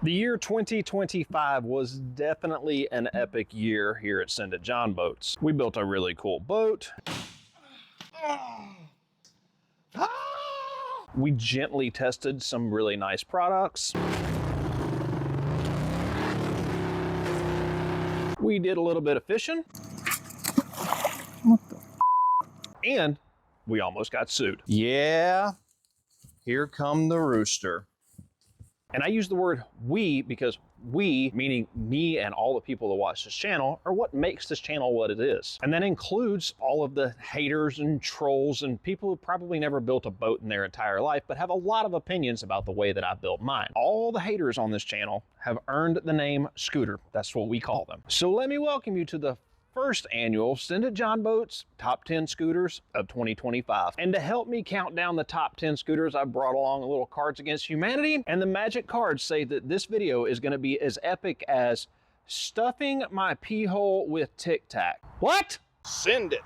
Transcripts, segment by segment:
The year 2025 was definitely an epic year here at Send It Jon Boats. We built a really cool boat. We gently tested some really nice products. We did a little bit of fishing. What the And we almost got sued. Yeah, here come the rooster. And I use the word we because we, meaning me and all the people that watch this channel, are what makes this channel what it is. And that includes all of the haters and trolls and people who probably never built a boat in their entire life, but have a lot of opinions about the way that I built mine. All the haters on this channel have earned the name Scooter. That's what we call them. So let me welcome you to the first annual Send It Jon Boats Top 10 Scooters of 2025. And to help me count down the top 10 scooters, I brought along a little Cards Against Humanity, and the magic cards say that this video is gonna be as epic as stuffing my pee hole with Tic Tac. What? Send it.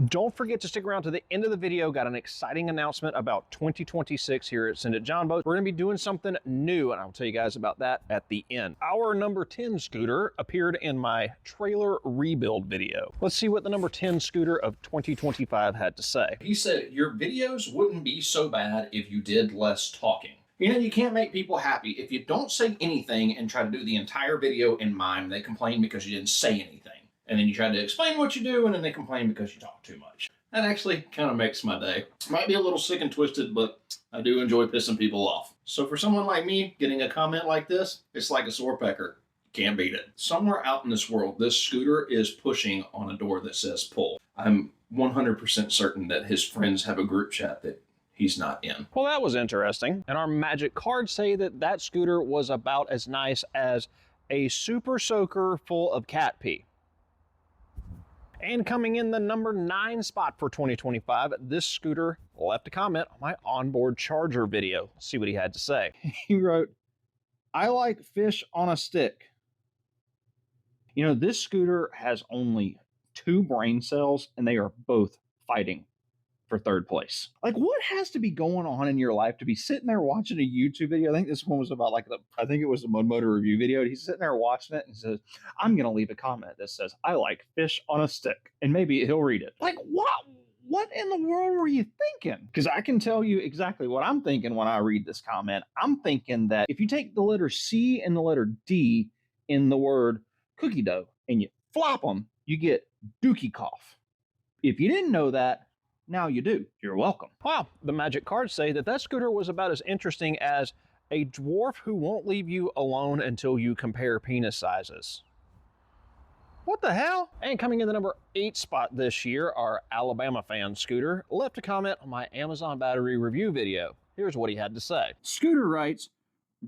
Don't forget to stick around to the end of the video. Got an exciting announcement about 2026 here at Send It Jon Boats. We're gonna be doing something new, and I'll tell you guys about that at the end. Our number 10 scooter appeared in my trailer rebuild video. Let's see what the number 10 scooter of 2025 had to say. He said, your videos wouldn't be so bad if you did less talking. You know, you can't make people happy if you don't say anything and try to do the entire video in mime. They complain because you didn't say anything. And then you try to explain what you do, and then they complain because you talk too much. That actually kind of makes my day. Might be a little sick and twisted, but I do enjoy pissing people off. So for someone like me, getting a comment like this, it's like a sore pecker. Can't beat it. Somewhere out in this world, this scooter is pushing on a door that says pull. I'm 100% certain that his friends have a group chat that he's not in. Well, that was interesting. And our magic cards say that that scooter was about as nice as a super soaker full of cat pee. And coming in the number 9 spot for 2025, this scooter left a comment on my onboard charger video. Let's see what he had to say. He wrote, I like fish on a stick. You know, this scooter has only 2 brain cells, and they are both fighting for 3rd place. Like, what has to be going on in your life to be sitting there watching a YouTube video? I think this one was about I think it was a Mud Motor review video. He's sitting there watching it and says, I'm going to leave a comment that says, I like fish on a stick. And maybe he'll read it. Like, what in the world were you thinking? Because I can tell you exactly what I'm thinking when I read this comment. I'm thinking that if you take the letter C and the letter D in the word cookie dough and you flop them, you get dookie cough. If you didn't know that, now you do. You're welcome. Wow, the magic cards say that that scooter was about as interesting as a dwarf who won't leave you alone until you compare penis sizes. What the hell? And coming in the number 8 spot this year, our Alabama fan Scooter left a comment on my Amazon battery review video. Here's what he had to say. Scooter writes,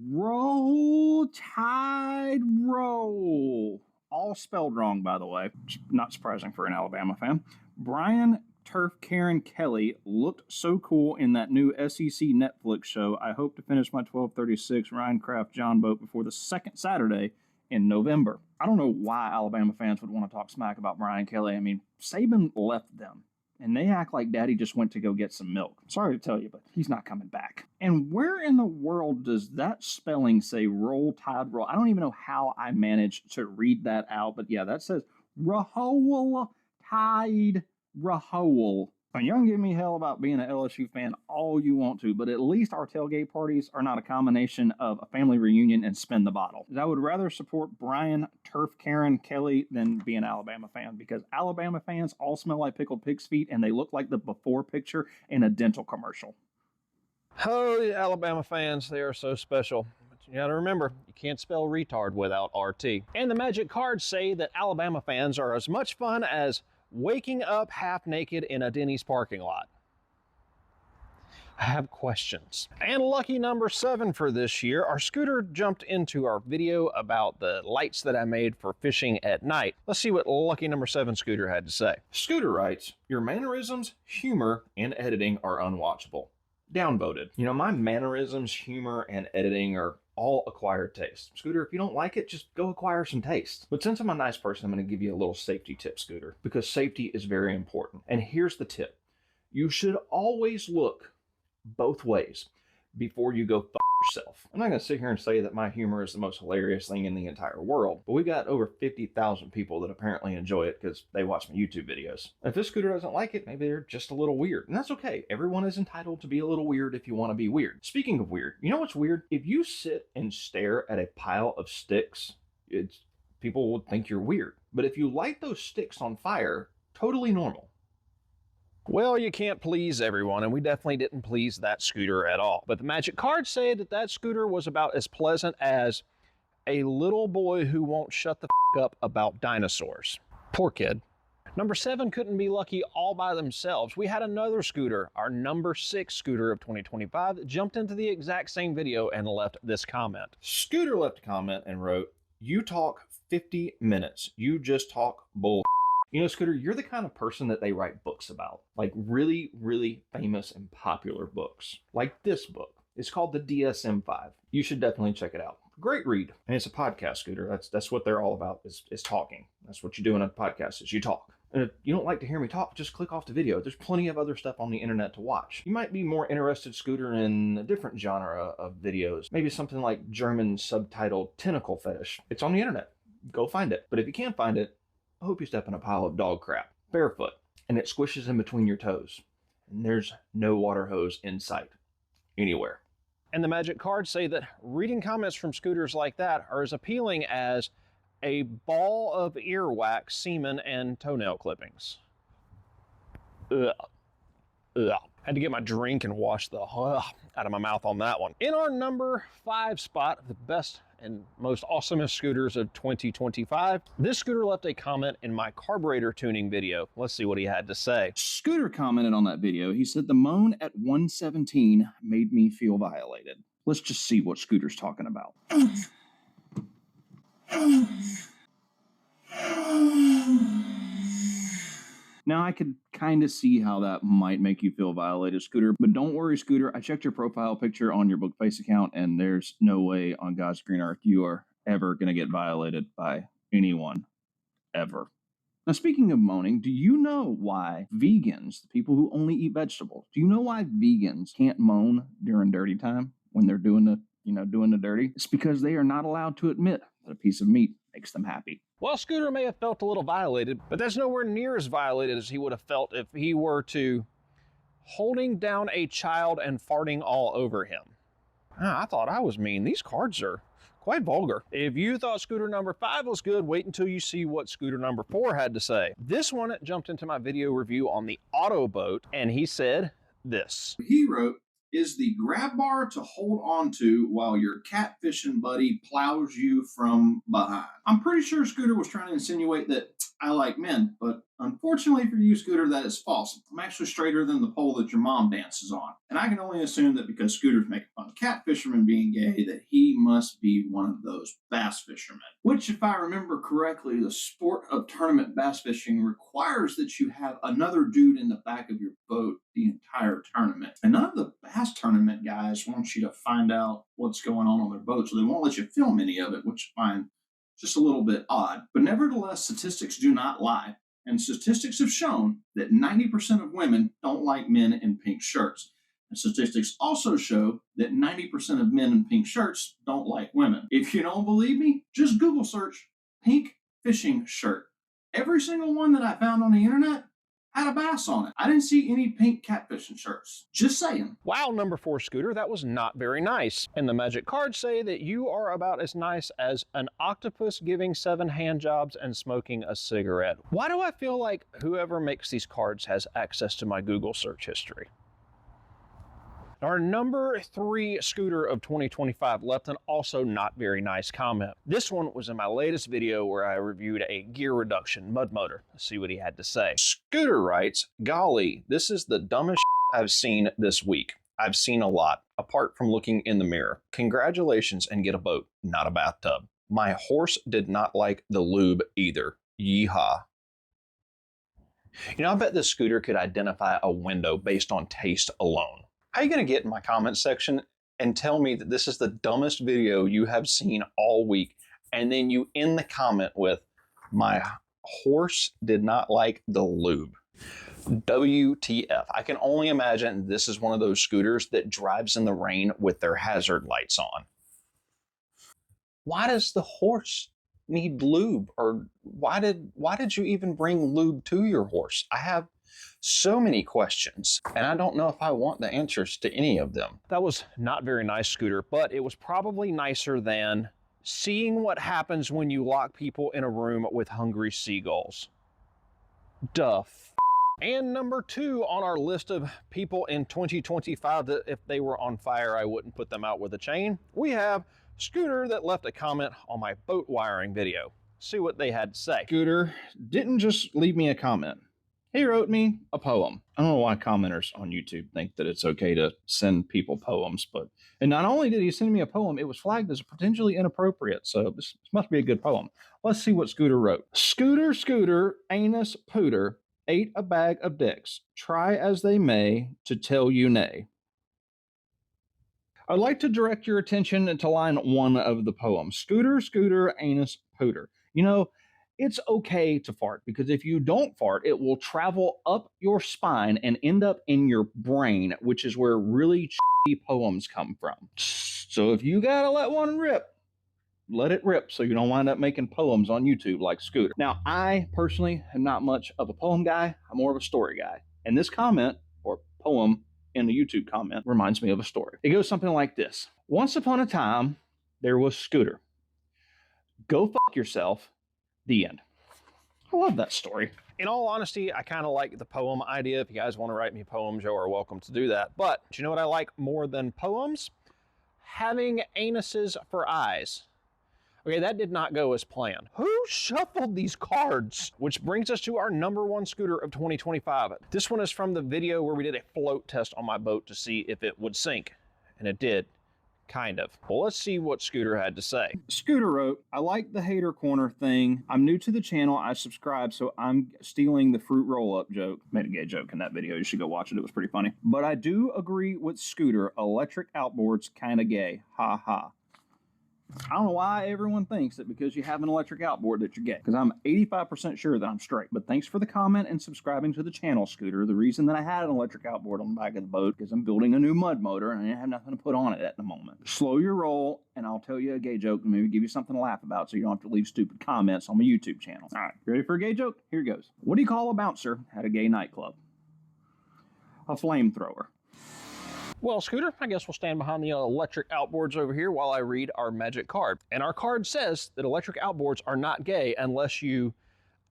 roll, tide, roll. All spelled wrong, by the way. Not surprising for an Alabama fan. Brian Turf Karen Kelly looked so cool in that new SEC Netflix show. I hope to finish my 1236 Ryan Craft John boat before the 2nd Saturday in November. I don't know why Alabama fans would want to talk smack about Brian Kelly. I mean, Saban left them, and they act like Daddy just went to go get some milk. Sorry to tell you, but he's not coming back. And where in the world does that spelling say roll, tide, roll? I don't even know how I managed to read that out, but yeah, that says roll, tide, Rahul. And y'all can give me hell about being an LSU fan all you want to, but at least our tailgate parties are not a combination of a family reunion and spin the bottle. I would rather support Brian Turf Karen Kelly than be an Alabama fan, because Alabama fans all smell like pickled pig's feet and they look like the before picture in a dental commercial. Oh, the Alabama fans, they are so special. But you gotta remember, you can't spell retard without RT. And the magic cards say that Alabama fans are as much fun as waking up half naked in a Denny's parking lot. I have questions. And lucky number 7 for this year, our Scooter jumped into our video about the lights that I made for fishing at night. Let's see what lucky number 7 Scooter had to say. Scooter writes, your mannerisms, humor, and editing are unwatchable. Downvoted. You know, my mannerisms, humor, and editing are all acquired taste. Scooter, if you don't like it, just go acquire some taste. But since I'm a nice person, I'm going to give you a little safety tip, Scooter, because safety is very important. And here's the tip. You should always look both ways. before you go yourself. I'm not going to sit here and say that my humor is the most hilarious thing in the entire world, but we got over 50,000 people that apparently enjoy it because they watch my YouTube videos. If this scooter doesn't like it, maybe they're just a little weird, and that's okay. Everyone is entitled to be a little weird if you want to be weird. Speaking of weird, you know what's weird? If you sit and stare at a pile of sticks, people would think you're weird. But if you light those sticks on fire, totally normal. Well, you can't please everyone, and we definitely didn't please that scooter at all. But the magic cards say that that scooter was about as pleasant as a little boy who won't shut the f up about dinosaurs. Poor kid. Number 7 couldn't be lucky all by themselves. We had another scooter, our number 6 scooter of 2025, that jumped into the exact same video and left this comment. Scooter left a comment and wrote, "You talk 50 minutes. You just talk bull." You know, Scooter, you're the kind of person that they write books about, like really, really famous and popular books, like this book. It's called the DSM-5. You should definitely check it out. Great read. And it's a podcast, Scooter. That's what they're all about, is talking. That's what you do in a podcast, is you talk. And if you don't like to hear me talk, just click off the video. There's plenty of other stuff on the internet to watch. You might be more interested, Scooter, in a different genre of videos. Maybe something like German subtitled tentacle fetish. It's on the internet. Go find it. But if you can't find it, I hope you step in a pile of dog crap, barefoot, and it squishes in between your toes. And there's no water hose in sight, anywhere. And the magic cards say that reading comments from scooters like that are as appealing as a ball of earwax, semen, and toenail clippings. Ugh. Ugh. Had to get my drink and wash the out of my mouth on that one. In our number 5 spot, the best and most awesomest scooters of 2025, this scooter left a comment in my carburetor tuning video. Let's see what he had to say. Scooter commented on that video. He said, "The moan at 117 made me feel violated." Let's just see what Scooter's talking about. Now, I could kind of see how that might make you feel violated, Scooter, but don't worry, Scooter. I checked your profile picture on your Bookface account, and there's no way on God's green earth you are ever going to get violated by anyone, ever. Now, speaking of moaning, do you know why vegans, the people who only eat vegetables, do you know why vegans can't moan during dirty time when they're doing the dirty? It's because they are not allowed to admit that a piece of meat makes them happy. Well, Scooter may have felt a little violated, but that's nowhere near as violated as he would have felt if he were to holding down a child and farting all over him. I thought I was mean. These cards are quite vulgar. If you thought scooter number 5 was good, wait until you see what scooter number 4 had to say. This one jumped into my video review on the Auto Boat, and he said this. He wrote, "Is the grab bar to hold on to while your catfishing buddy plows you from behind." I'm pretty sure Scooter was trying to insinuate that I like men, but unfortunately for you, Scooter, that is false. I'm actually straighter than the pole that your mom dances on. And I can only assume that because Scooter's making fun of cat fishermen being gay, that he must be one of those bass fishermen. Which, if I remember correctly, the sport of tournament bass fishing requires that you have another dude in the back of your boat the entire tournament. And none of the bass tournament guys want you to find out what's going on their boat, so they won't let you film any of it, which I find just a little bit odd. But nevertheless, statistics do not lie. And statistics have shown that 90% of women don't like men in pink shirts. And statistics also show that 90% of men in pink shirts don't like women. If you don't believe me, just Google search pink fishing shirt. Every single one that I found on the internet had a bass on it. I didn't see any pink catfishing shirts. Just saying. Wow, number 4 scooter, that was not very nice. And the magic cards say that you are about as nice as an octopus giving 7 hand jobs and smoking a cigarette. Why do I feel like whoever makes these cards has access to my Google search history? Our number 3 scooter of 2025 left an also not very nice comment. This one was in my latest video where I reviewed a gear reduction mud motor. Let's see what he had to say. Scooter writes, "Golly, this is the dumbest I've seen this week. I've seen a lot, apart from looking in the mirror. Congratulations and get a boat, not a bathtub. My horse did not like the lube either. Yeehaw." You know, I bet this scooter could identify a window based on taste alone. How are you going to get in my comment section and tell me that this is the dumbest video you have seen all week, and then you end the comment with, "My horse did not like the lube"? WTF. I can only imagine this is one of those scooters that drives in the rain with their hazard lights on. Why does the horse need lube? Or why did you even bring lube to your horse? I have so many questions, and I don't know if I want the answers to any of them. That was not very nice, Scooter, but it was probably nicer than seeing what happens when you lock people in a room with hungry seagulls. Duh. And number 2 on our list of people in 2025 that if they were on fire, I wouldn't put them out with a chain, we have Scooter that left a comment on my boat wiring video. See what they had to say. Scooter didn't just leave me a comment. He wrote me a poem. I don't know why commenters on YouTube think that it's okay to send people poems, and not only did he send me a poem, it was flagged as potentially inappropriate, so this must be a good poem. Let's see what Scooter wrote. Scooter, Scooter, anus, pooter, ate a bag of dicks. Try as they may to tell you nay. I'd like to direct your attention to line 1 of the poem. Scooter, Scooter, anus, pooter. You know, it's okay to fart, because if you don't fart, it will travel up your spine and end up in your brain, which is where really shitty poems come from. So if you gotta let one rip, let it rip so you don't wind up making poems on YouTube like Scooter. Now, I personally am not much of a poem guy. I'm more of a story guy. And this comment, or poem in the YouTube comment, reminds me of a story. It goes something like this. Once upon a time, there was Scooter. Go fuck yourself. The end. I love that story. In all honesty, I kind of like the poem idea. If you guys want to write me poems, you are welcome to do that. But you know what I like more than poems? Having anuses for eyes. Okay, that did not go as planned. Who shuffled these cards? Which brings us to our number 1 scooter of 2025. This one is from the video where we did a float test on my boat to see if it would sink. And it did. Kind of. Well, let's see what Scooter had to say. Scooter wrote, I like the hater corner thing. I'm new to the channel. I subscribe, so I'm stealing the fruit roll-up joke. Made a gay joke in that video. You should go watch it. It was pretty funny. But I do agree with Scooter. Electric outboards kind of gay. Ha ha. I don't know why everyone thinks that because you have an electric outboard that you're gay, because I'm 85% sure that I'm straight. But thanks for the comment and subscribing to the channel, Scooter. The reason that I had an electric outboard on the back of the boat because I'm building a new mud motor and I have nothing to put on it at the moment. Slow your roll and I'll tell you a gay joke and maybe give you something to laugh about so you don't have to leave stupid comments on my YouTube channel. All right, ready for a gay joke? Here goes. What do you call a bouncer at a gay nightclub? A flamethrower. Well, Scooter, I guess we'll stand behind the electric outboards over here while I read our magic card. And our card says that electric outboards are not gay unless you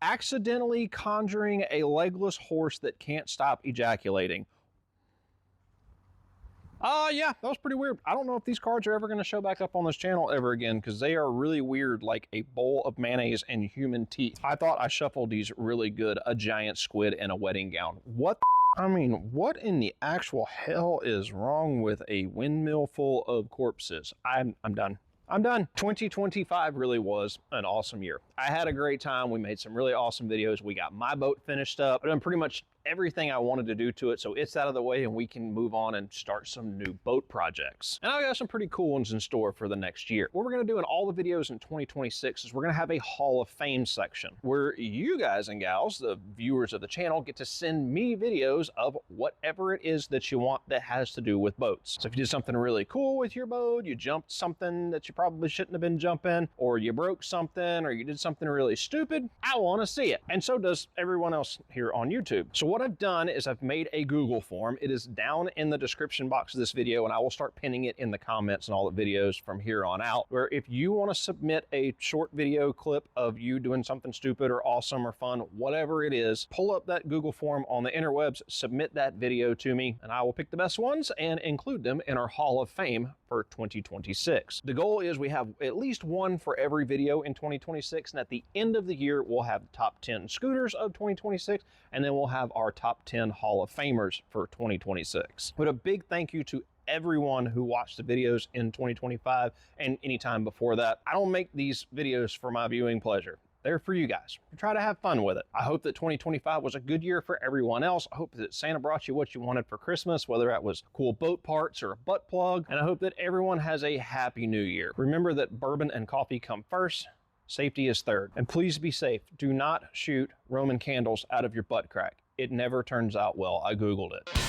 accidentally conjuring a legless horse that can't stop ejaculating. Yeah, that was pretty weird. I don't know if these cards are ever going to show back up on this channel ever again because they are really weird, like a bowl of mayonnaise and human teeth. I thought I shuffled these really good. A giant squid in a wedding gown. What the I mean, what in the actual hell is wrong with a windmill full of corpses? I'm done. I'm done. 2025 really was an awesome year. I had a great time. We made some really awesome videos. We got my boat finished up. I've done pretty much everything I wanted to do to it, so it's out of the way and we can move on and start some new boat projects. And I've got some pretty cool ones in store for the next year. What we're gonna do in all the videos in 2026 is we're gonna have a Hall of Fame section where you guys and gals, the viewers of the channel, get to send me videos of whatever it is that you want that has to do with boats. So if you did something really cool with your boat, you jumped something that you probably shouldn't have been jumping, or you broke something, or you did something really stupid, I wanna see it. And so does everyone else here on YouTube. So what I've done is I've made a Google form. It is down in the description box of this video, and I will start pinning it in the comments and all the videos from here on out, where if you want to submit a short video clip of you doing something stupid or awesome or fun, whatever it is, pull up that Google form on the interwebs, submit that video to me, and I will pick the best ones and include them in our Hall of Fame for 2026. The goal is we have at least one for every video in 2026, and at the end of the year, we'll have the top 10 scooters of 2026, and then we'll have our top 10 Hall of Famers for 2026. But a big thank you to everyone who watched the videos in 2025 and any time before that. I don't make these videos for my viewing pleasure. They're for you guys. Try to have fun with it. I hope that 2025 was a good year for everyone else. I hope that Santa brought you what you wanted for Christmas, whether that was cool boat parts or a butt plug. And I hope that everyone has a happy new year. Remember that bourbon and coffee come first. Safety is third. And please be safe. Do not shoot Roman candles out of your butt crack. it never turns out well. I Googled it.